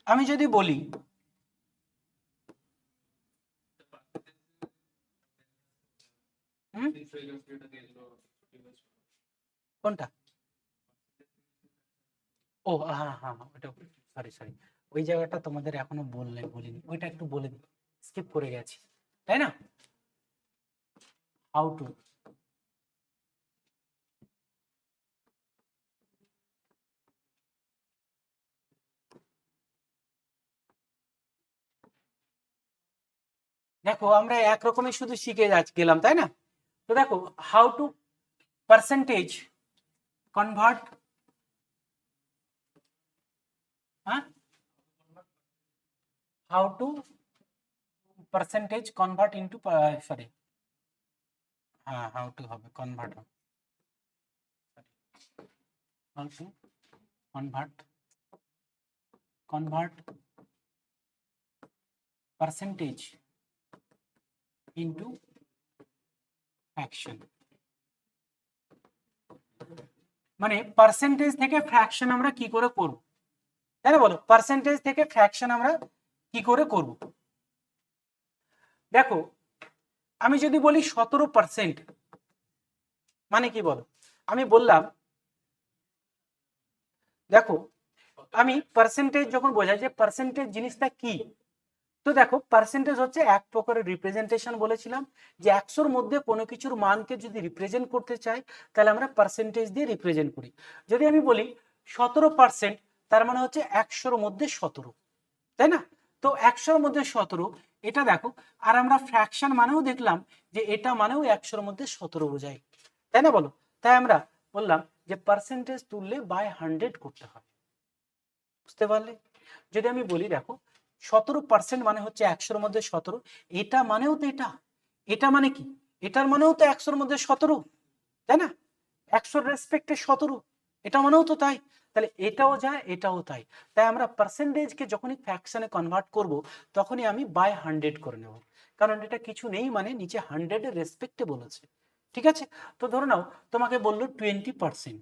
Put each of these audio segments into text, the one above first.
আমি যদি বলি কোনটা, ও হ্যাঁ হ্যাঁ হ্যাঁ, ওটা সরি সরি, ওই জায়গাটা তোমাদের এখনো বলিনি, ওইটা একটু বলে দিই, স্কিপ করে গেছি, তাই না? হাউ টু, দেখো আমরা একরকমই শুধু শিখে গেলাম, তাই না? তো দেখো, হাউ টু পার্সেন্টেজ কনভার্ট, হ্যাঁ, how to percentage convert into, sorry, হ্যাঁ হাউ টু হবে কনভার্ট হবে, how to convert percentage into fraction. মানে পার্সেন্টেজ থেকে ফ্র্যাকশন আমরা কি করে করব, তাই না? বলো, পার্সেন্টেজ থেকে ফ্র্যাকশন আমরা কি করে করব? দেখো, আমি যদি বলি 17%, মানে কি বলো? আমি বললাম, দেখো আমি পার্সেন্টেজ যখন বোঝাই যে পার্সেন্টেজ জিনিসটা কি, তো দেখো পার্সেন্টেজ হচ্ছে এক প্রকারের রিপ্রেজেন্টেশন, বলেছিলাম যে 100-র মধ্যে কোনো কিছুর মানকে যদি রিপ্রেজেন্ট করতে চাই তাহলে আমরা পার্সেন্টেজ দিয়ে রিপ্রেজেন্ট করি। যদি আমি বলি 17%, তার মানে হচ্ছে 100-র মধ্যে 17, তাই না? তো 100-র মধ্যে 17, এটা দেখো, আর আমরা ফ্র্যাকশন মানেও দেখলাম যে এটা মানেও 100-র মধ্যে 17 বোঝায়, তাই না? বলো, তাই আমরা বললাম যে পার্সেন্টেজ তুললে বাই 100 করতে হয়, বুঝতে পারলে? যদি আমি বলি দেখো 17% মানে হচ্ছে 100-র মধ্যে 17, এটা মানেও তো এটা, এটা মানে কি, এটার মানেও তো 100-র মধ্যে 17, তাই না? 100-র রেসপেক্টে 17, এটা মানেও তো তাই, তাহলে এটাও যায় এটাও তাই, তাই আমরা পার্সেন্টেজকে যখনই ফ্র্যাকশনে কনভার্ট করব তখনই আমি বাই 100 করে নেব, কারণ এটা কিছু নেই, মানে নিচে 100-এর রেসপেক্টে বলেছে, ঠিক আছে? তো ধরে নাও তোমাকে বললো 20%,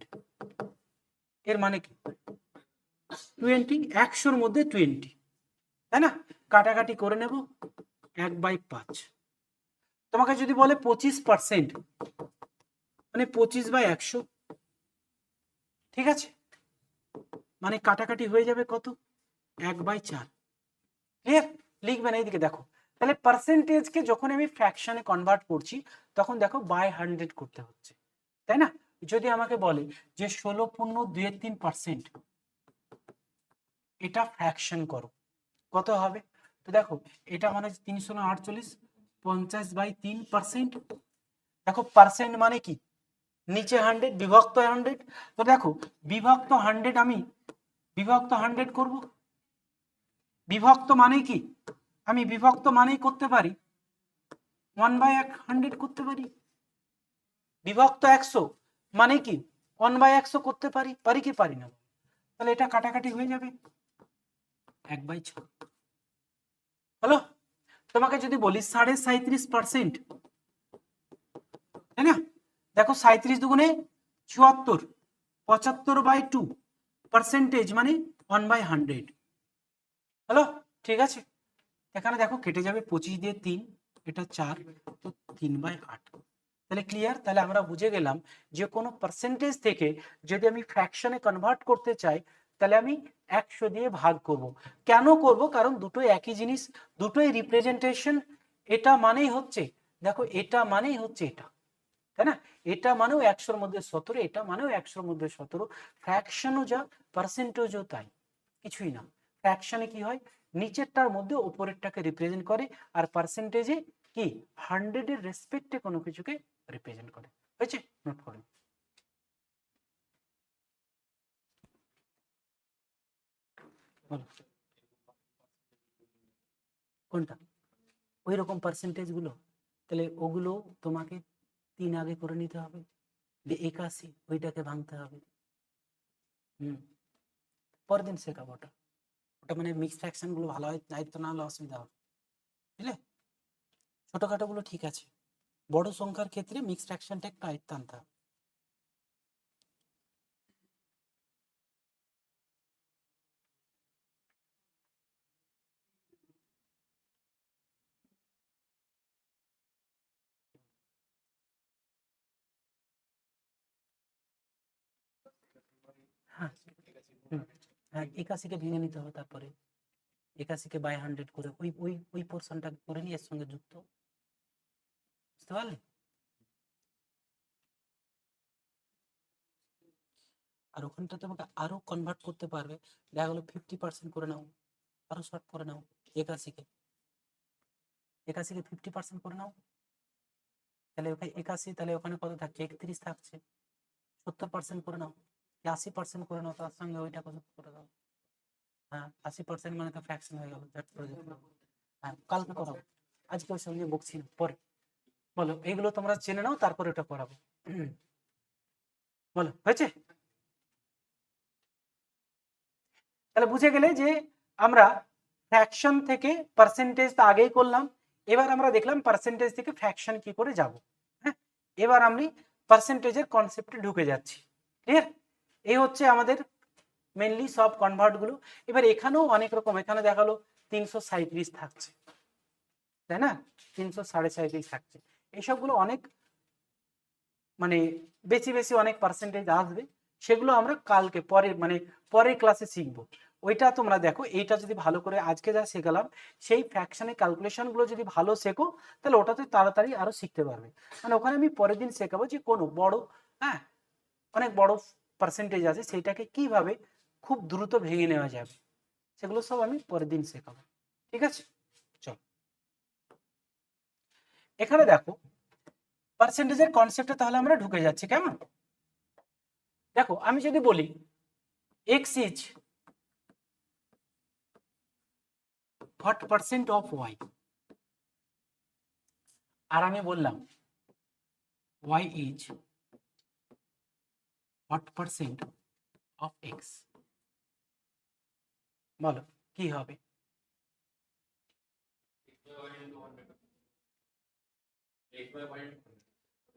এর মানে কি 20, 100-র মধ্যে 20, তাই না? কাটাকাটি করে নেব 1/5। তোমাকে যদি বলে 25%, মানে 25/100, ঠিক আছে? মানে কাটাকাটি হয়ে যাবে কত, 1/4। ক্লিয়ার? লিখবে না, এইদিকে দেখো, তাহলে পার্সেন্টেজকে যখন আমি ফ্র্যাকশনে কনভার্ট করছি তখন দেখো বাই 100 করতে হচ্ছে, তাই না? যদি আমাকে বলে যে 16.23%, এটা ফ্র্যাকশন করো, কত হবে? তো দেখো এটা মানে 348, 50/3%। দেখো পার্সেন্ট মানে কি, নিচে 100 বিভক্ত 100, তো দেখো বিভক্ত 100, আমি বিভক্ত 100 করব, বিভক্ত মানে কি, আমি বিভক্ত মানেই করতে পারি 1/100 করতে পারি, বিভক্ত 100 মানে কি 1/100 করতে পারি, পারি কি পারি না? তাহলে এটা কাটাকাটি হয়ে যাবে 1/6, হলো? তোমাকে যদি বলি 37%, তাই না? দেখো 37 দুগুণে 74, 75/2 পার্সেন্টেজ মানে 1/100, হলো? ঠিক আছে, এখানে দেখো কেটে যাবে 25 দিয়ে 3, এটা 4, তো 3/8। তাহলে ক্লিয়ার? তাহলে আমরা বুঝে গেলাম যে কোনো পার্সেন্টেজ থেকে যদি আমি ফ্র্যাকশনে কনভার্ট করতে চাই তাহলে আমি 100 দিয়ে ভাগ করব। কেন করব? কারণ দুটোই একই জিনিস, দুটোই রিপ্রেজেন্টেশন, এটা মানেই হচ্ছে, দেখো এটা মানেই হচ্ছে এটা, তাই না? এটা মানেও 100-র মধ্যে 17, এটা মানেও 100-র মধ্যে 17, ফ্র্যাকশনও যা পার্সেন্টেজও তাই, কিছুই না। ফ্র্যাকশনে কি হয়, নিচেরটার মধ্যে উপরেরটাকে রিপ্রেজেন্ট করে, আর পার্সেন্টেজে কি 100-এর রেসপেক্টে কোনো কিছুকে রিপ্রেজেন্ট করে। হয়েছে? নোট করুন। কোনটা? ওই রকম পার্সেন্টেজ গুলো, তাহলে ওগুলো তোমাকে 3 আগে করে নিতে হবে, দিয়ে 81 ওইটাকে ভাঙতে হবে। পরের দিন শেখাবো ওটা, ওটা মানে মিক্স ফ্র্যাকশন গুলো ভালো হয়, দায়িত্ব না হলে অসুবিধা হবে, বুঝলে? ছোটখাটো গুলো ঠিক আছে, বড় সংখ্যার ক্ষেত্রে মিক্স ফ্র্যাকশনটা একটু আয়ত্ত আনতে হবে। হ্যাঁ 81 কে ভেঙে নিতে হবে, তারপরে 81 কে বাই 100 করে ওই ওই ওই পোর্শনটা করে নিয়ে এর সঙ্গে যুক্ত, বুঝতে পারলে? আর ওখানটা তোমাকে আরো কনভার্ট করতে পারবে, দেখা গেলো 50% করে নাও, আরো শর্ট করে নাও, 81 কে 50% করে নাও, তাহলে ওখানে 81, তাহলে ওখানে কত থাকছে 31 থাকছে, 70% করে নাও, 80% করে নাও, তার সঙ্গে ওইটা কত করে দাও। হ্যাঁ 80% মানে তো ফ্র্যাকশন হয়ে গেল, ঝট করে দিতে হবে। হ্যাঁ কালকে করাবো, আজকে ওর সঙ্গে বকছি না, পরে বলো এইগুলো তোমরা জেনে নাও, তারপরে ওটা করাবো। বলো হয়েছে? তাহলে বুঝে গেলে যে আমরা ফ্র্যাকশন থেকে পার্সেন্টেজ তো আগেই করলাম, এবার আমরা দেখলাম পার্সেন্টেজ থেকে ফ্র্যাকশন কি করে যাব। হ্যাঁ এবার আমি পার্সেন্টেজের কনসেপ্টে ঢুকে যাচ্ছি, ক্লিয়ার? এই হচ্ছে আমাদের মেনলি সব কনভার্ট গুলো। এবার এখানেও অনেক রকম, এখানে দেখালো 337 থাকছে, তাই না? 337.5 থাকছে, এইসবগুলো অনেক মানে বেশি বেশি অনেক পার্সেন্টেজ আসবে, সেগুলো আমরা কালকে পরের ক্লাসে শিখবো। ওইটা তোমরা দেখো, এইটা যদি ভালো করে আজকে যা শেখালাম সেই ফ্র্যাকশনের ক্যালকুলেশন গুলো যদি ভালো শেখো, তাহলে ওটাতে তাড়াতাড়ি আরো শিখতে পারবে। মানে ওখানে আমি পরের দিন শেখাবো যে কোনো বড়, হ্যাঁ অনেক বড় পার্সেন্টেজ আছে, সেইটাকে কিভাবে খুব দ্রুত ভেঙে নেওয়া যাবে, সেগুলো সব আমি পরের দিন শেখাবো, ঠিক আছে? চল এখানে দেখো পার্সেন্টেজের কনসেপ্টে তাহলে আমরা ঢুকে যাচ্ছি, কেমন? দেখো আমি যদি বলি x is what percent of y, আর আমি বললাম y is what percent of x, বলো কি হবে?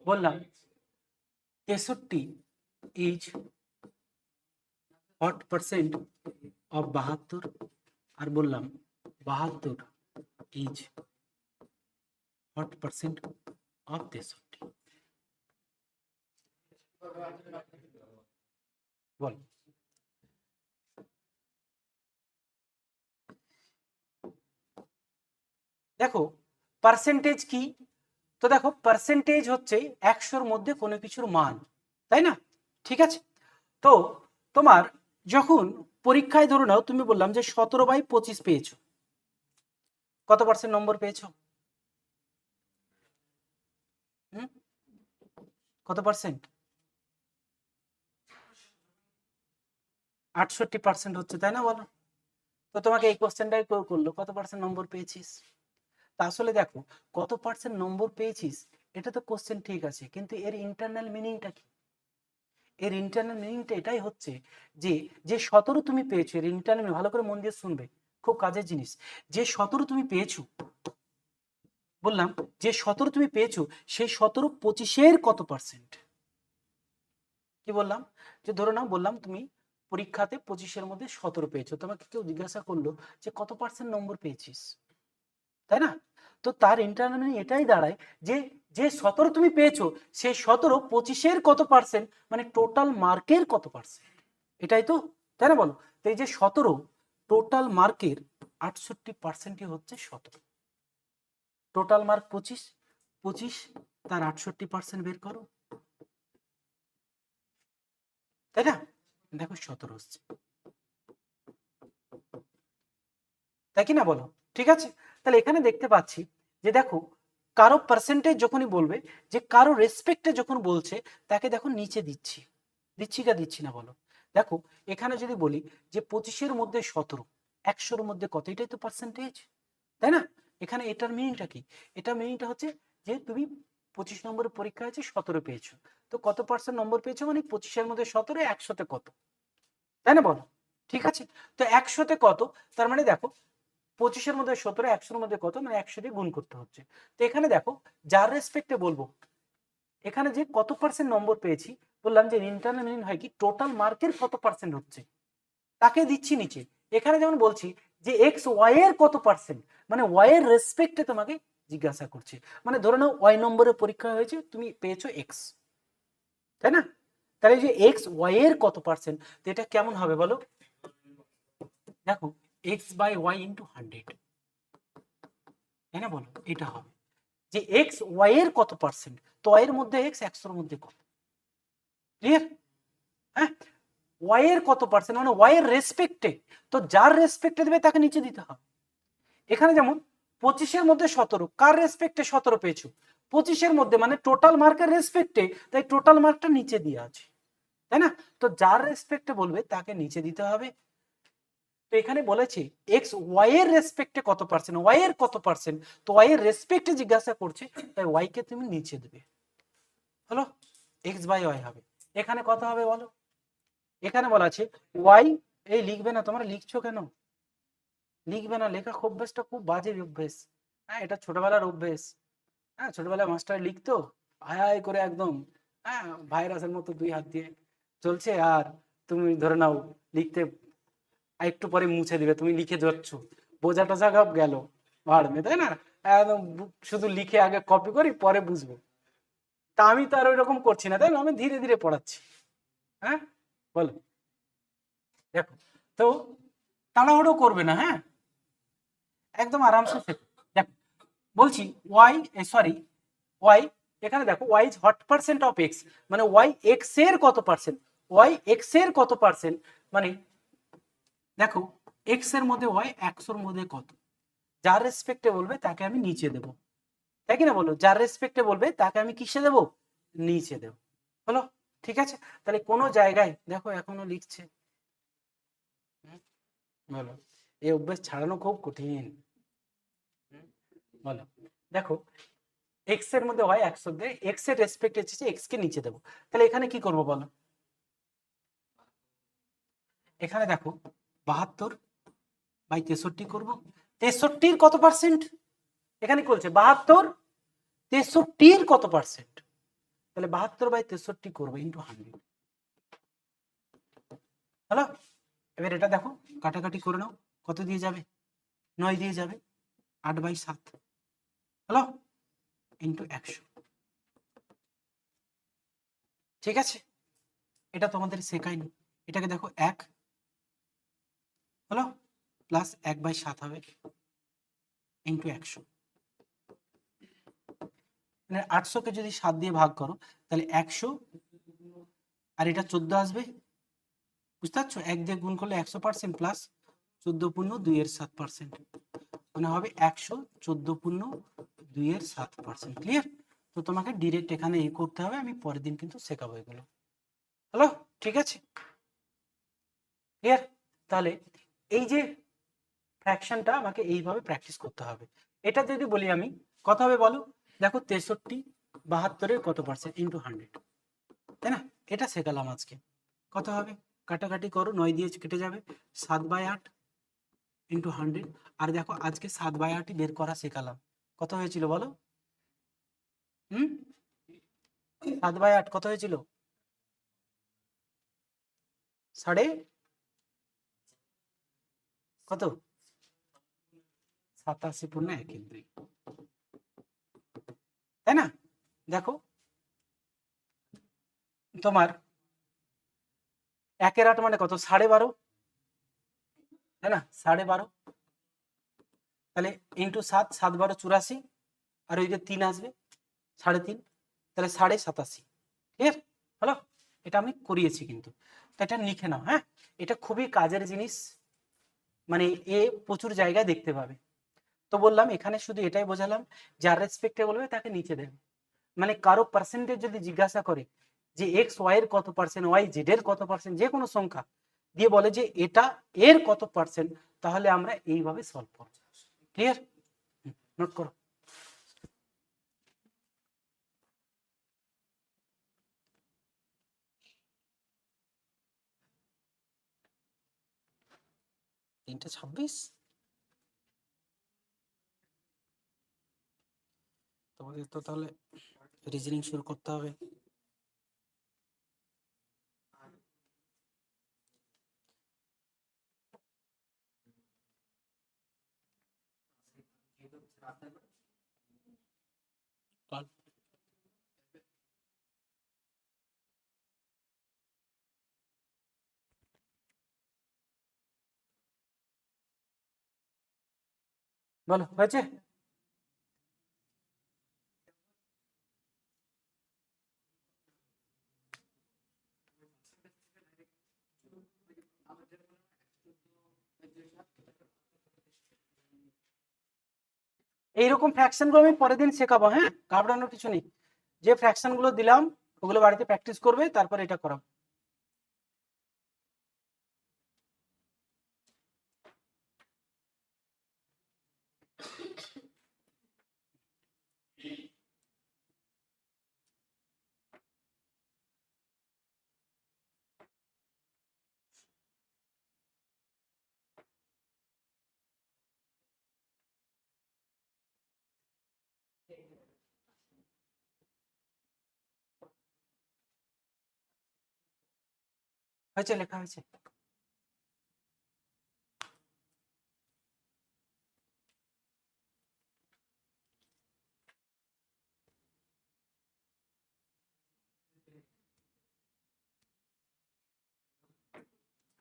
বললাম 63 ইজ what percent of 72, আর বললাম 72 ইজ what percent of 63, বল। দেখো পার্সেন্টেজ কি, তো দেখো পার্সেন্টেজ হচ্ছে 100-র মধ্যে কোনো কিছুর মান, তাই না? ঠিক আছে, তো তোমার যখন পরীক্ষায় ধরে নাও তুমি বললাম যে 17/25 পেয়েছো, কত পার্সেন্ট নম্বর পেয়েছো? কত পার্সেন্ট? 68% হচ্ছে, তাই না? বলো তো তোমাকে এই কোশ্চেনটাই করলো কত পার্সেন্ট নম্বর পেয়েছিস। তা আসলে দেখো কত পার্সেন্ট নম্বর পেয়েছিস এটা তো কোশ্চেন ঠিক আছে, কিন্তু এর ইন্টারনাল মিনিংটা কি? এর ইন্টারনাল মিনিংটা এটাই হচ্ছে যে যে 17 তুমি পেয়েছো, এর ইন্টারনাল, ভালো করে মন দিয়ে শুনবে, খুব কাজের জিনিস। যে 17 তুমি পেয়েছো, বললাম যে 17 তুমি পেয়েছো, সেই 17 25-এর কত পার্সেন্ট? কি বললাম? যে ধরো না, বললাম তুমি পরীক্ষাতে 25-এর মধ্যে 17 পেয়েছো, তোমাকে কেউ জিজ্ঞাসা করলো যে কত পার্সেন্ট নম্বর পেয়েছিস, তাই না? তো তার ইন্টারনাল মিনিং এটাই দাঁড়ায় যে যে 17 তুমি পেয়েছো, সেই 17 25-এর কত পার্সেন্ট, মানে টোটাল মার্কের কত পার্সেন্ট, এটাই তো, তাই না? বলো তো এই যে 17 টোটাল মার্কের 68%ই হচ্ছে 17, টোটাল মার্ক 25, 25 তার 68% বের করো, তাই না? দেখো 17 হচ্ছে, তাই কি না বলো? ঠিক আছে, তাহলে এখানে দেখতে পাচ্ছি যে দেখো কারো পার্সেন্টেজ যখনই বলবে, যে কারো রেসপেক্টে যখন বলছে, তাকে দেখো নিচে দিচ্ছি, দিচ্ছি কি দিচ্ছি না বলো? দেখো এখানে যদি বলি যে 25-এর মধ্যে 17, 100-র মধ্যে কত, এটাই তো পার্সেন্টেজ, তাই না? এখানে এটার মিনিংটা কি? এটার মিনিংটা হচ্ছে যে তুমি 25 নম্বরের পরীক্ষা আছে 17 পেয়েছো, তো কত পার্সেন্ট নম্বর পেয়েছো, মানে 25-এর মধ্যে 17, 100-তে কত, তাই না? বলো ঠিক আছে, তো 100-তে কত, তার মানে দেখো 25-এর মধ্যে 17, 100-এর মধ্যে কত, মানে 100 দিয়ে গুণ করতে হচ্ছে। তো এখানে দেখো যার রেসপেক্টে বলবো, এখানে যে কত পার্সেন্ট নম্বর পেয়েছি, বললাম যে ইন্টারনাল মিনিং হয় কি টোটাল মার্কের কত পার্সেন্ট হচ্ছে, তাকে দিচ্ছি নিচে। এখানে যেমন বলছি যে এক্স ওয়াই এর কত পার্সেন্ট, মানে ওয়াই এর রেসপেক্টে তোমাকে জিজ্ঞাসা করছে, মানে ধরে নাও ওয়াই নম্বরের পরীক্ষা হয়েছে, তুমি পেয়েছো এক্স, তাই না? তাহলে যে এক্স ওয়াই এর কত পার্সেন্ট, তো এটা কেমন হবে বলো? দেখো এক্স বাই ওয়াই ইন্টু 100, তাই না? বলো এটা হবে যে এক্স ওয়াই এর কত পার্সেন্ট, তো ওয়াই এর মধ্যে এক্স, একশোর মধ্যে কত, ক্লিয়ার? হ্যাঁ, ওয়াই এর কত পার্সেন্ট মানে ওয়াই এর রেসপেক্টে, তো যার রেসপেক্টে দেবে তাকে নিচে দিতে হবে। এখানে যেমন 25-এর মধ্যে 17, কার রেসপেক্টে 17 পেয়েছো? 25-এর মধ্যে, মানে টোটাল মার্কের রেসপেক্টে, তাই টোটাল মার্কটা নিচে দিয়ে আছে, তাই না? তো যার রেসপেক্টে বলবে তাকে নিচে দিতে হবে। তো এখানে বলেছে এক্স ওয়াই এর রেসপেক্টে কত পার্সেন্ট, ওয়াই এর কত পার্সেন্ট, তো ওয়াই এর রেসপেক্টে জিজ্ঞাসা করছে, তাই ওয়াই কে তুমি নিচে দেবে। হলো, এক্স বাই ওয়াই হবে। এখানে কত হবে বলো? এখানে বলা আছে ওয়াই, এই লিখবে না, তোমরা লিখছো কেন? লিখবে না, লেখা অভ্যেসটা খুব বাজে অভ্যেস। হ্যাঁ, এটা ছোটবেলার অভ্যেস। হ্যাঁ, ছোটবেলায় মাস্টার লিখতো আয় আয় করে একদম, হ্যাঁ, ভাইরাসের মতো 2 হাত দিয়ে চলছে, আর তুমি ধরে নাও লিখতে একটু পরে মুছে দিবে, তুমি লিখে যাচ্ছ, বোঝা টোঝা সব গেল ভাড়মে, তাই না? একদম শুধু লিখে আগে কপি করি পরে বুঝবো। তা আমি তো আর ওই রকম করছি না, তাই না? আমি ধীরে ধীরে পড়াচ্ছি। হ্যাঁ, বলো। দেখো, তো তাড়াহুড়ো করবে না, হ্যাঁ, একদম আরামসে শেখো। দেখো বলছি ওয়াই, সরি ওয়াই, এখানে দেখো Y is what percent of X, মানে ওয়াই এক্স এর কত পার্সেন্ট, ওয়াই এক্স এর কত পার্সেন্ট, মানে দেখো এক্স এর মধ্যে ওয়াই, একশোর মধ্যে কত, যার রেসপেক্টে বলবে তাকে আমি নিচে দেবো, তাই কি না? বলো, যার রেসপেক্টে বলবে তাকে আমি কিসে দেবো, নিচে দেবো। হলো, ঠিক আছে? তাহলে কোনো জায়গায় দেখো এখনো লিখছে, হুম, বলো, এই অভ্যাস ছাড়ানো খুব কঠিন। বলো, দেখো এক্স এর মধ্যে হয় 100 দিয়ে, এক্স এর রেসপেক্ট হচ্ছে এক্স কে নিচে দেবো, তাহলে এখানে কি করব বলো? এখানে দেখো 72/63 করব। 63-র কত পার্সেন্ট? এখানে কি বলছে 72, 63-র কত পার্সেন্ট, তাহলে 72/63 করবো ইন্টু 100। হলো, এবার এটা দেখো কাটাকাটি করে নাও, কত দিয়ে যাবে? 9 দিয়ে যাবে, 8/7, হলো, ইন্টু 100। ঠিক আছে, এটা তোমাদের শেখায়নি, এটাকে দেখো 1, হলো, প্লাস 1/7 হবে ইন্টু 100, মানে 800-কে যদি 7 দিয়ে ভাগ করো তাহলে 100, আর এটা 14 আসবে, বুঝতে পারছো? 1 দিয়ে গুণ করলে 100% প্লাস 14 × 2 = 7%, মানে হবে 114 × 2 = 7%, ক্লিয়ার? তো তোমাকে ডিরেক্ট এখানে এই করতে হবে, আমি পরের দিন কিন্তু শেখাবো এগুলো। হ্যালো, ঠিক আছে, ক্লিয়ার? তাহলে এই যে ফ্র্যাকশনটা আমাকে এইভাবে প্র্যাকটিস করতে হবে। এটা যদি বলি আমি, কত হবে বলো? দেখো 63 72-এর কত পার্সেন্ট ইন্টু 100, তাই না? এটা শেখালাম আজকে। কত হবে? কাটাকাটি করো, 9 দিয়ে কেটে যাবে, 7/8 ইন্টু 100। আর দেখো আজকে 7/8 বের করা শেখালাম, কত হয়েছিল বলো? 7/8 কত হয়েছিল? সাড়ে কত? 87.12, তাই না? দেখো তোমার 1/8 মানে কত? 12.5, তাই না? 12.5, তাহলে ইন্টু 7, 7×12 = 84, আর ওই যে 3 আসবে 3.5, তাহলে 87.5, ক্লিয়ার? হলো, এটা আমি করিয়েছি কিন্তু, তো এটা লিখে নাও। হ্যাঁ, এটা খুবই কাজের জিনিস, মানে এ প্রচুর জায়গায় দেখতে পাবে। তো বললাম এখানে শুধু এটাই বোঝালাম, যার রেসপেক্টে বলবে তাকে নিচে দেবে, মানে কারো পার্সেন্টেজ যদি জিজ্ঞাসা করে যে এক্স ওয়াই এর কত পার্সেন্ট, ওয়াই জেড এর কত পার্সেন্ট, যে কোনো সংখ্যা দিয়ে বলে যে এটা এর কত পার্সেন্ট, তাহলে আমরা এইভাবে সলভ করব, ক্লিয়ার? নোট করো। তিনটে 26, তোমাদের তো তাহলে রিজনিং শুরু করতে হবে। বলো হয়েছে? এইরকম ফ্র্যাকশন গুলো আমি পরের দিন শেখাবো, হ্যাঁ, ঘাবড়ানোর কিছু নেই। যে ফ্র্যাকশন গুলো দিলাম ওগুলো বাড়িতে প্র্যাকটিস করবে, তারপর এটা করাবো। হয়েছে, লেখা হয়েছে।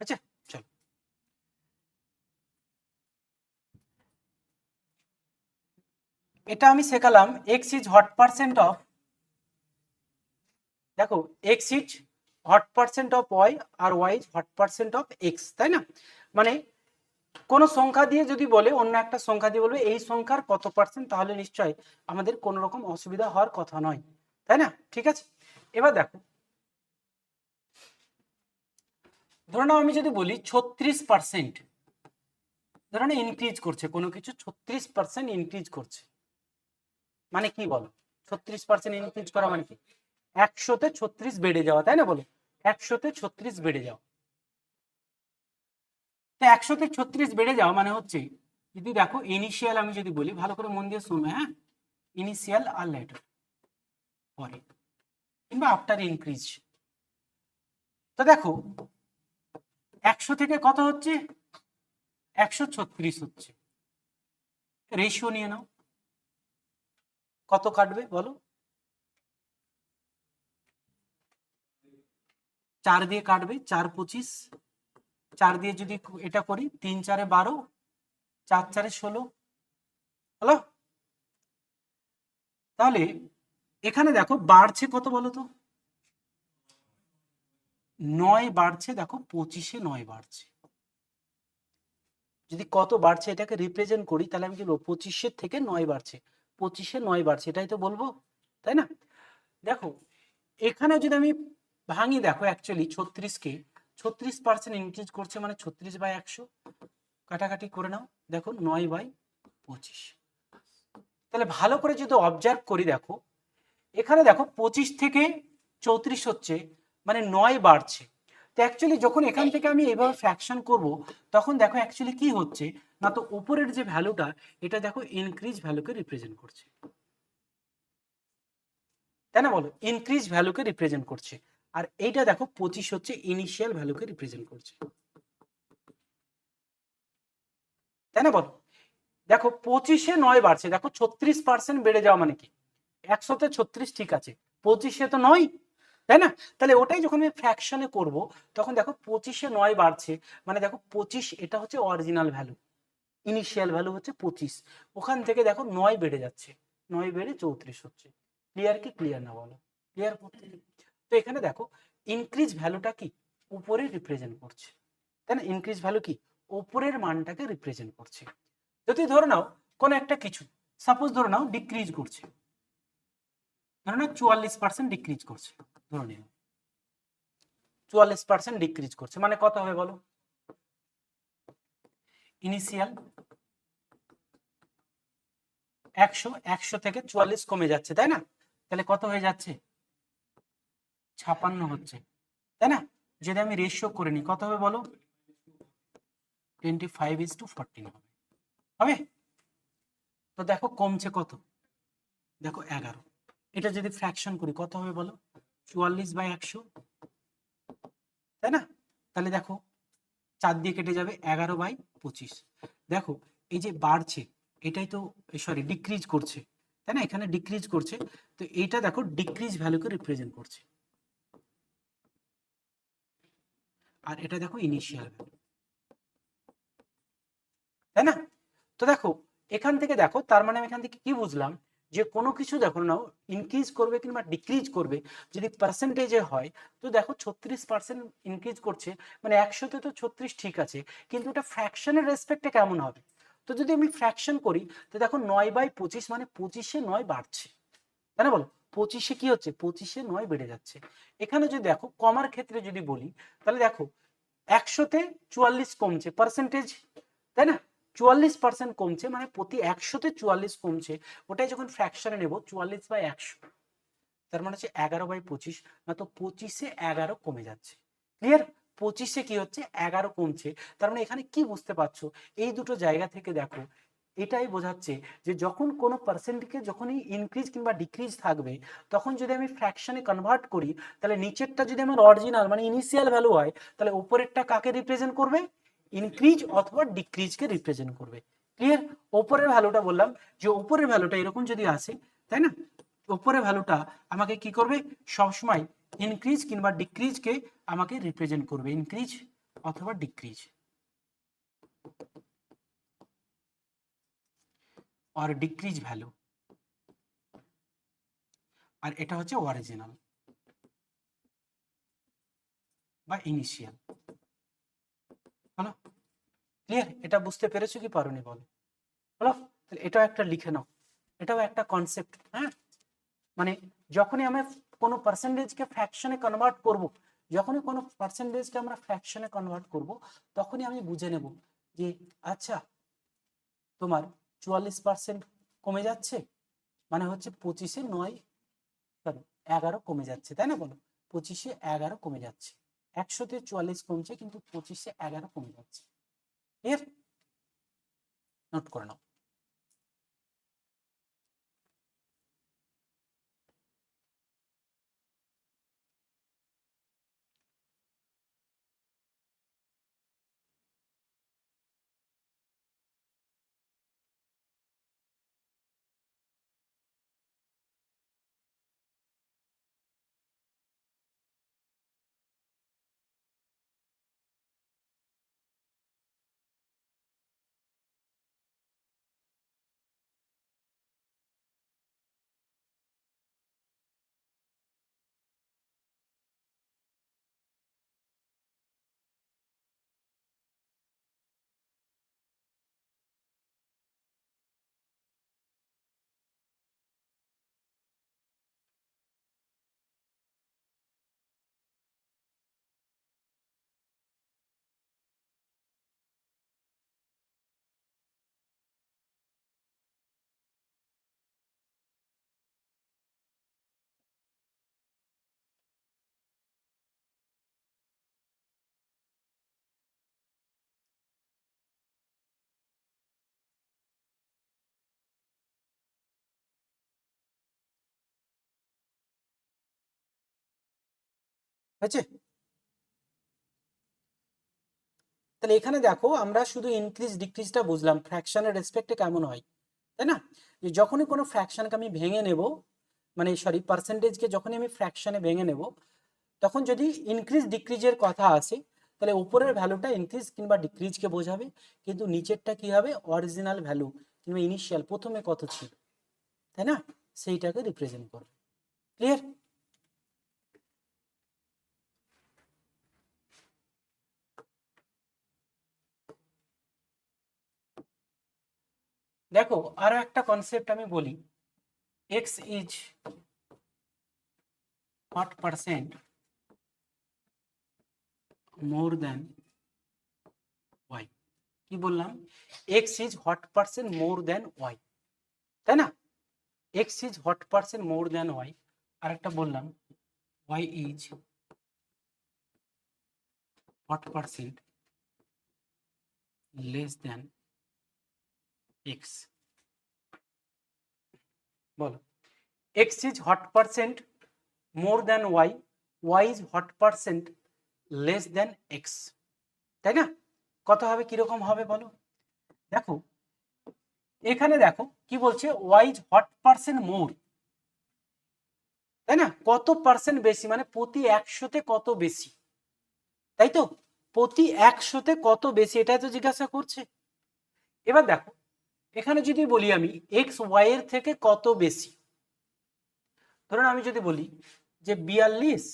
আচ্ছা চলো, এটা আমি শেখালাম X is what percent of, দেখো X is what percent of Y আর Y is what percent of X, তাই না? মানে কোন সংখ্যা দিয়ে যদি বলে, অন্য একটা সংখ্যা দিয়ে বলবে এই সংখ্যার কত পার্সেন্ট, তাহলে নিশ্চয়ই আমাদের কোনো রকম অসুবিধা হওয়ার কথা নয়, তাই না? ঠিক আছে, এবার দেখো, ধরে নাও আমি যদি বলি 36%, ধরে নাও ইনক্রিজ করছে কোনো কিছু, 36% ইনক্রিজ করছে, মানে কি বলো? 36% ইনক্রিজ করা মানে কি? 100-তে 36 বেড়ে যাওয়া, তাই না? বলো 100-তে 36 বেড়ে যাওয়া। তো 100-তে 36 বেড়ে যাওয়া মানে হচ্ছে, যদি দেখো ইনিশিয়াল আমি যদি বলি, ভালো করে মন দিয়ে শুনবে, হ্যাঁ, ইনিশিয়াল আর লেটার পরে কিংবা আফটার ইনক্রিজ। তো দেখো 100 থেকে কত হচ্ছে? 136 হচ্ছে। রেশিও নিয়ে নাও, কত কাটবে বলো? 4 দিয়ে কাটবে, 4 25, 4 দিয়ে যদি এটা করি, 3 4 12, 4 4 16, হলো? তাহলে এখানে দেখো বাড়ছে কত বলো তো? 9 বাড়ছে, দেখো 25-এ 9 বাড়ছে। যদি কত বাড়ছে এটাকে রিপ্রেজেন্ট করি, তাহলে আমি কি বলবো? 25-এর থেকে 9 বাড়ছে, 25-এ 9 বাড়ছে, এটাই তো বলবো, তাই না? দেখো এখানে যদি আমি ভাঙি, দেখো অ্যাকচুয়ালি 36-কে 36% ইনক্রিজ করছে, মানে 36/100, কাটাকাটি করে নাও, দেখো 9/25। তাহলে ভালো করে যদি অবজার্ভ করি, দেখো এখানে দেখো 25 থেকে 34 হচ্ছে, মানে 9 বাড়ছে। তো অ্যাকচুয়ালি যখন এখান থেকে আমি এভাবে ফ্র্যাকশন করব, তখন দেখো অ্যাকচুয়ালি কি হচ্ছে না, তো উপরের যে ভ্যালুটা, এটা দেখো ইনক্রিজ ভ্যালুকে রিপ্রেজেন্ট করছে, তাই না? বলো ইনক্রিজ ভ্যালুকে রিপ্রেজেন্ট করছে। আর এইটা দেখো 25 হচ্ছে ইনিশিয়াল ভ্যালুকে রিপ্রেজেন্ট করছে, তাই না? বলো দেখো 25-এ 9 বাড়ছে, দেখো 36% বেড়ে যাওয়া মানে কি? 100-তে 36 ঠিক আছে, 25-এ তো 9, তাই না? তাহলে ওটাই যখন আমি ফ্র্যাকশনে করব, তখন দেখো 25-এ 9 বাড়ছে, মানে দেখো 25 এটা হচ্ছে অরিজিনাল ভ্যালু, ইনিশিয়াল ভ্যালু হচ্ছে 25, ওখান থেকে দেখো 9 বেড়ে যাচ্ছে, 9 বেড়ে 34 হচ্ছে। ক্লিয়ার কি ক্লিয়ার না বলো? ক্লিয়ার? তো এখানে দেখো ইনক্রিজ ভ্যালুটা কি? উপরে রিপ্রেজেন্ট করছে, তাই না? ইনক্রিজ ভ্যালু কি? উপরের মানটাকে রিপ্রেজেন্ট করছে। যদি ধরে নাও কোন একটা কিছু, সাপোজ ধরে নাও ডিক্রিজ করছে, ধরে নাও 44% ডিক্রিজ করছে, ধরে নিলাম 44% ডিক্রিজ করছে, মানে কত হবে বলো? ইনিশিয়াল 100, 100 থেকে 44 কমে যাচ্ছে, তাই না? তাহলে কত হয়ে যাচ্ছে? 56 হচ্ছে, তাই না? যদি আমি রেশিও করে নিই, কত হবে বলো? 25:14 হবে, হবে? তো দেখো কমছে কত, দেখো 11। এটা যদি ফ্র্যাকশন করি কত হবে বলো? 44/100, তাই না? তাহলে দেখো 4 দিয়ে কেটে যাবে, 11/25। দেখো এই যে বাড়ছে, এটাই তো, সরি ডিক্রিজ করছে, তাই না? এখানে ডিক্রিজ করছে, তো এইটা দেখো ডিক্রিজ ভ্যালুকে রিপ্রেজেন্ট করছে, আর এটা দেখো ইনিশিয়াল ভ্যালু, তাই না? তো দেখো এখান থেকে দেখো, তার মানে আমি এখান থেকে কি বুঝলাম, যে কোনো কিছু দেখো না ইনক্রিজ করবে কিংবা ডিক্রিজ করবে যদি পার্সেন্টেজে হয়, তো দেখো 36% ইনক্রিজ করছে, মানে 100তে তো 36 ঠিক আছে, কিন্তু এটা ফ্র্যাকশনের রেসপেক্টে কেমন হবে? তো যদি আমি ফ্র্যাকশন করি, তো দেখো 9/25 মানে 25-এ 9 বাড়ছে, তাই না বলো? 25-এ কি হচ্ছে? 25-এ 9 বেড়ে যাচ্ছে। এখানে যদি দেখো কমার ক্ষেত্রে যদি বলি, তাহলে দেখো 100-তে 44 কমছে পার্সেন্টেজ, তাই না? 44% কমছে, মানে প্রতি 100-তে 44 কমছে। ওটাই যখন ফ্র্যাকশনে নেব 44/100, তার মানে হচ্ছে 11/25, না তো 25-এ 11 কমে যাচ্ছে। ক্লিয়ার? 25-এ কি হচ্ছে? 11 কমছে। তার মানে এখানে কি বুঝতে পারছো? এই দুটো জায়গা থেকে দেখো এটাই বোঝাচ্ছে যে যখন কোনো পার্সেন্টকে যখনই ইনক্রিজ কিংবা ডিক্রিজ থাকবে, তখন যদি আমি ফ্র্যাকশনে কনভার্ট করি, তাহলে নিচেরটা যদি আমার অরিজিনাল মানে ইনিশিয়াল ভ্যালু হয়, তাহলে উপরেরটা কাকে রিপ্রেজেন্ট করবে? ইনক্রিজ অথবা ডিক্রিজকে রিপ্রেজেন্ট করবে। ক্লিয়ার? ওপরের ভ্যালুটা বললাম যে ওপরের ভ্যালুটা এরকম যদি আসে, তাই না, ওপরের ভ্যালুটা আমাকে কি করবে? সবসময় ইনক্রিজ কিংবা ডিক্রিজকে আমাকে রিপ্রেজেন্ট করবে, ইনক্রিজ অথবা ডিক্রিজ, আর ডিক্রিজ ভ্যালু, আর এটা হচ্ছে অরিজিনাল বা ইনিশিয়াল। হলো? ক্লিয়ার? এটা বুঝতে পেরেছো কি পারোনি বলো? হলো? তাহলে এটাও একটা লিখে নাও, এটাও একটা কনসেপ্ট। হ্যাঁ, মানে যখনই আমরা কোনো পার্সেন্টেজকে ফ্র্যাকশনে কনভার্ট করব, যখনই কোনো পার্সেন্টেজকে আমরা ফ্র্যাকশনে কনভার্ট করব, তখনই আমি বুঝে নেব যে আচ্ছা তোমার 44% কমে যাচ্ছে, মানে হচ্ছে 25-এ 9, সরি 11 কমে যাচ্ছে, তাই না বলো? 25-এ 11 কমে যাচ্ছে, 100-তে 44 কমছে, কিন্তু 25-এ 11 কমে যাচ্ছে। এর নোট করে নাও। হয়েছে? তাহলে এখানে দেখো আমরা শুধু ইনক্রিজ ডিক্রিজটা বুঝলাম, ফ্র্যাকশনের রেসপেক্টে কেমন হয়, তাই না? যে যখনই কোনো ফ্র্যাকশনকে আমি ভেঙে নেব, মানে সরি পার্সেন্টেজকে যখনই আমি ফ্র্যাকশনে ভেঙে নেব, তখন যদি ইনক্রিজ ডিক্রিজের কথা আসে, তাহলে উপরের ভ্যালুটা ইনক্রিজ কিংবা ডিক্রিজকে বোঝাবে, কিন্তু নিচেরটা কি হবে? অরিজিনাল ভ্যালু কিংবা ইনিশিয়াল প্রথমে কত ছিল, তাই না, সেইটাকে রিপ্রেজেন্ট করবে। ক্লিয়ার? দেখো আরো একটা কনসেপ্ট আমি বলি, X is what percent more than Y. কি বললাম? X is what percent more than Y, তাই না? X is what percent more than Y. আর একটা বললাম Y is what percent less than X. বলো, X is what percent more than Y, Y is what percent less than X, তাই না? কত হবে, কিরকম হবে বলো? দেখো এখানে দেখো কি বলছে, Y is what percent more, তাই না? কত পার্সেন্ট বেশি, মানে প্রতি 100-তে কত বেশি, তাই তো? প্রতি 100-তে কত বেশি, এটাই তো জিজ্ঞাসা করছে। এবার দেখো এখানে যদি বলি আমি এক্স ওয়াই এর থেকে কত বেশি, ধরুন আমি যদি বলি যে 42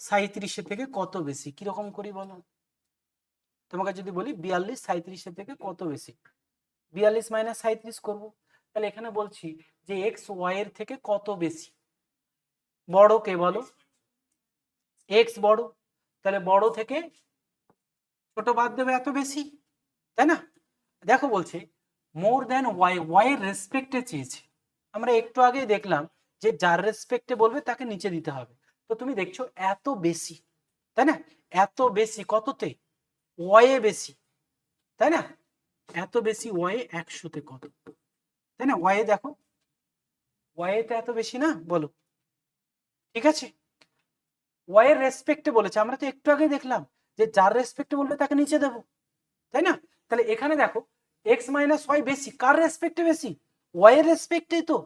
37 থেকে কত বেশি, কিরকম করি বলো? তোমাকে যদি বলি 42 37 থেকে কত বেশি, 42 মাইনাস 37 করবো। তাহলে এখানে বলছি যে এক্স ওয়াই এর থেকে কত বেশি, বড় কে বলো? এক্স বড়, তাহলে বড় থেকে ছোট বাদ দেবে, এত বেশি, তাই না? দেখো বলছে মোর দেন ওয়াই, ওয়াই এর রেসপেক্টে চেয়েছে। আমরা একটু আগেই দেখলাম যে যার রেসপেক্টে বলবে তাকে নিচে দিতে হবে। তো তুমি দেখছো এত বেশি, তাই না? এত বেশি কততে? ওয়াই এ বেশি, তাই না? এত বেশি ওয়াই 100-তে কত, তাই না? ওয়াই এ দেখো, ওয়াই এ তো এত বেশি না, বলো। ঠিক আছে, ওয়াই এর রেসপেক্টে বলেছে, আমরা তো একটু আগে দেখলাম যে যার রেসপেক্টে বলবে তাকে নিচে দেবো, তাই না? তাহলে এখানে দেখো এক্স মাইনাস ওয়াই বেশি, কার রেসপেক্টে বেশি? ওয়াই এর রেসপেক্টেই তো,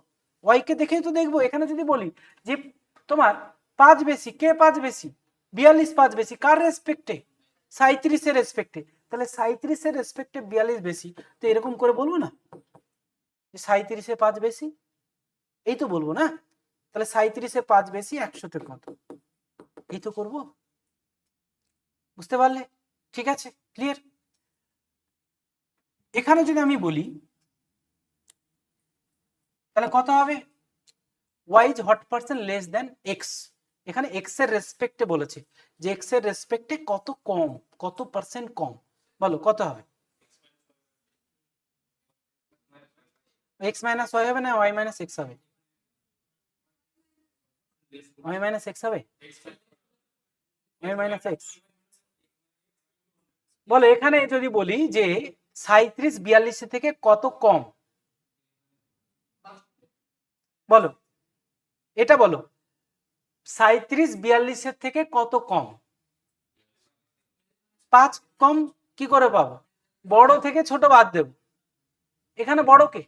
ওয়াই কে দেখেই তো দেখবো। এখানে যদি বলি যে তোমার 5 বেশি, কে 5 বেশি? 42 5 বেশি, কার রেসপেক্টে? 37 এর রেসপেক্টে, তাহলে 37 এর রেসপেক্টে 42 বেশি। তো এরকম করে বলবো না যে 37 এ 5 বেশি, এই তো বলবো না। তাহলে 37 এ 5 বেশি 100-তে কত, এই তো করবো। বুঝতে পারলে? ঠিক আছে, ক্লিয়ার? এখানে যদি আমি বলি তাহলে কত হবে? Y is what percent less than X, এখানে এক্স এর রেসপেক্টে বলেছে যে এক্স এর রেসপেক্টে কত কম, কত পার্সেন্ট কম, বলো কত হবে? এক্স মাইনাস ওয়াই হবে না ওয়াই মাইনাস এক্স হবে? ওয়াই মাইনাস এক্স হবে, ওয়াই মাইনাস এক্স। বলো এখানে যদি বলি যে 37 42 থেকে কত কম, বলো এটা বলো, 37 42 থেকে কত কম? 5 কম। কি করে পাবো? বড় থেকে ছোট বাদ দেব, এখানে বড় কে?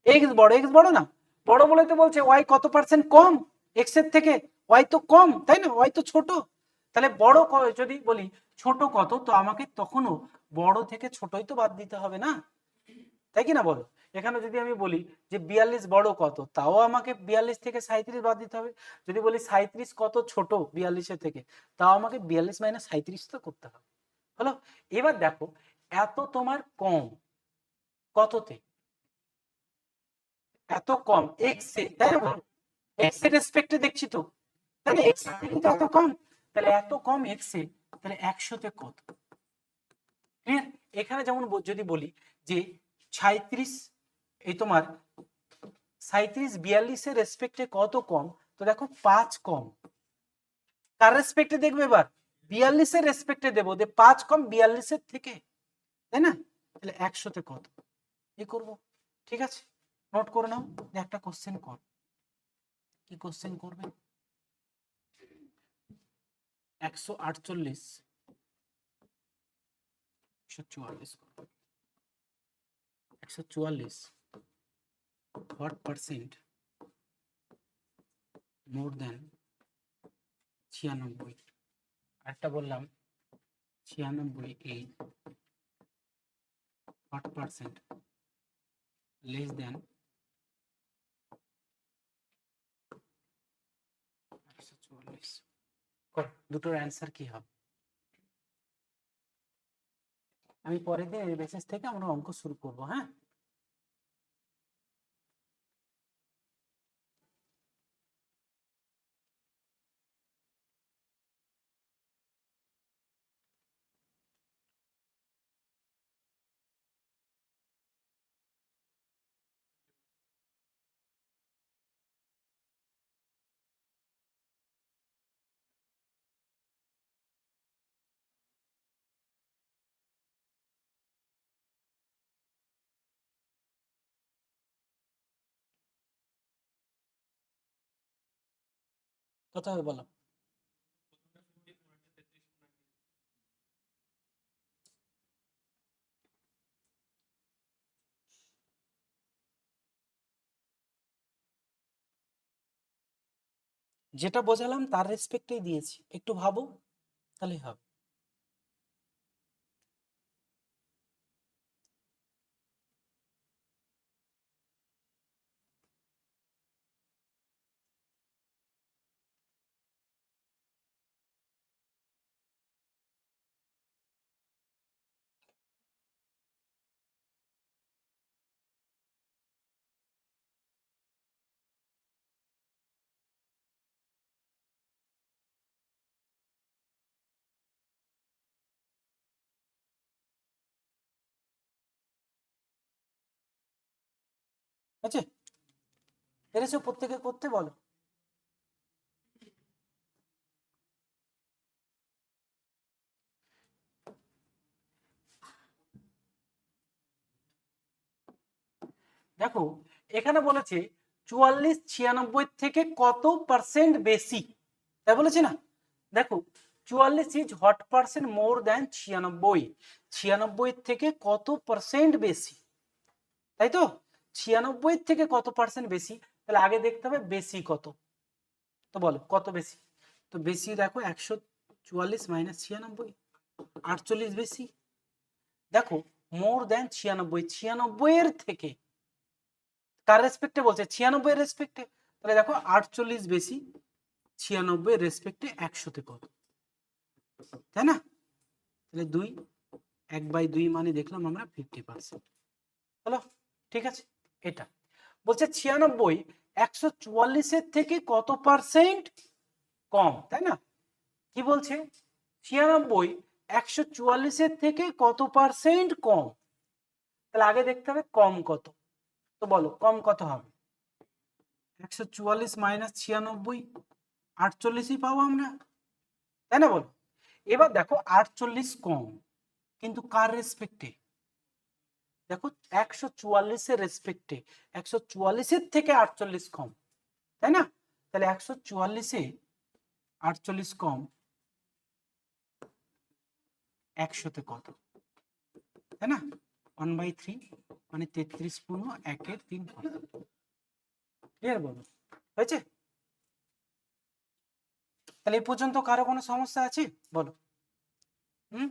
এক্স বড়, এক্স বড় না, বড় বলে তো বলছে ওয়াই কত পার্সেন্ট কম এক্স এর থেকে, ওয়াই তো কম, তাই না? ওয়াই তো ছোট, তাহলে বড় যদি বলি ছোট কত, তো আমাকে তখনও বড় থেকে ছোটই তো বাদ দিতে হবে না, তাই কি না বলো? এখানে যদি আমি বলি যে 42 বড় কত, তাও আমাকে 42 থেকে 37 বাদ দিতে হবে। যদি বলি 37 কত ছোট 42 থেকে, তাও আমাকে 42 মাইনাস 37 তো করতে হবে। হলো? এবার দেখো এত তোমার কম কততে? এত কম এক্স এ, তাই না? এক্স এর রেসপেক্টে দেখছি তো, তাহলে এক্স কিন্তু এত কম, তাহলে এত কম এক্স এ, তাহলে 100-তে কত? ক্লিয়ার? এখানে যেমন যদি বলি যে 37 এই তোমার 37 42 এর রেসপেক্টে কত কম, তো দেখো 5 কম, কার রেসপেক্টে দেখবে এবার? 42 এর রেসপেক্টে দেবো, যে 5 কম 42 এর থেকে, তাই না? তাহলে 100-তে কত, এই করব। ঠিক আছে, নোট করে নাও, একটা কোশ্চেন কর, কি কোশ্চেন করবে? 148 144, 144 what percent more than 96, আরেকটা বললাম 96 এই what percent less than 144, দুটোর অ্যান্সার কি হবে? আমি পরের দিন এই বেসিস থেকে আমরা অঙ্ক শুরু করব। হ্যাঁ, কত হবে বলো? যেটা বোঝালাম তার রেসপেক্টেই দিয়েছি, একটু ভাবো তাহলে হবে। আছে, পেরেছো প্রত্যেকে করতে? বলো। দেখো এখানে বলেছে 44 96 থেকে কত পার্সেন্ট বেশি, তাই বলেছে না। দেখো 44 is what percent more than 96, 96 থেকে কত পার্সেন্ট বেশি, তাই তো। 96 থেকে কত পার্সেন্ট বেশি, তাহলে আগে দেখতে হবে বেশি কত। তো বলো কত বেশি। তো বেশি দেখো 144 মাইনাস 96, 48 বেশি। দেখো মোর দ্যান 96, 96 এর থেকে কার রেসপেক্টে বলছে, 96 এর রেসপেক্টে, তাহলে দেখো 48 বেশি 96 এর রেসপেক্টে 100 কত, তাই না। তাহলে 2, 1/2 মানে দেখলাম আমরা 50%। হলো, ঠিক আছে। এটা বলছে 96 144 থেকে কত পার্সেন্ট কম, তাই না। কি বলছে 96 144 থেকে কত পার্সেন্ট কম, তাহলে আগে দেখতে হবে কম কত। তো বলো কম কত হবে, 144 মাইনাস 96, 48ই পাবো আমরা, তাই না। বলো এবার দেখো 48 কম, কিন্তু কার রেসপেক্টে, দেখো 144 এর রেসপেক্টে, 144 এর থেকে 48 কম, তাই না। তাহলে 144-এ 48 কম 100-তে কত, তাই না। 1/3 মানে 33.1-এর 3%। ক্লিয়ার? বলো হয়েছে। তাহলে এই পর্যন্ত কারো কোনো সমস্যা আছে? বলো। হুম।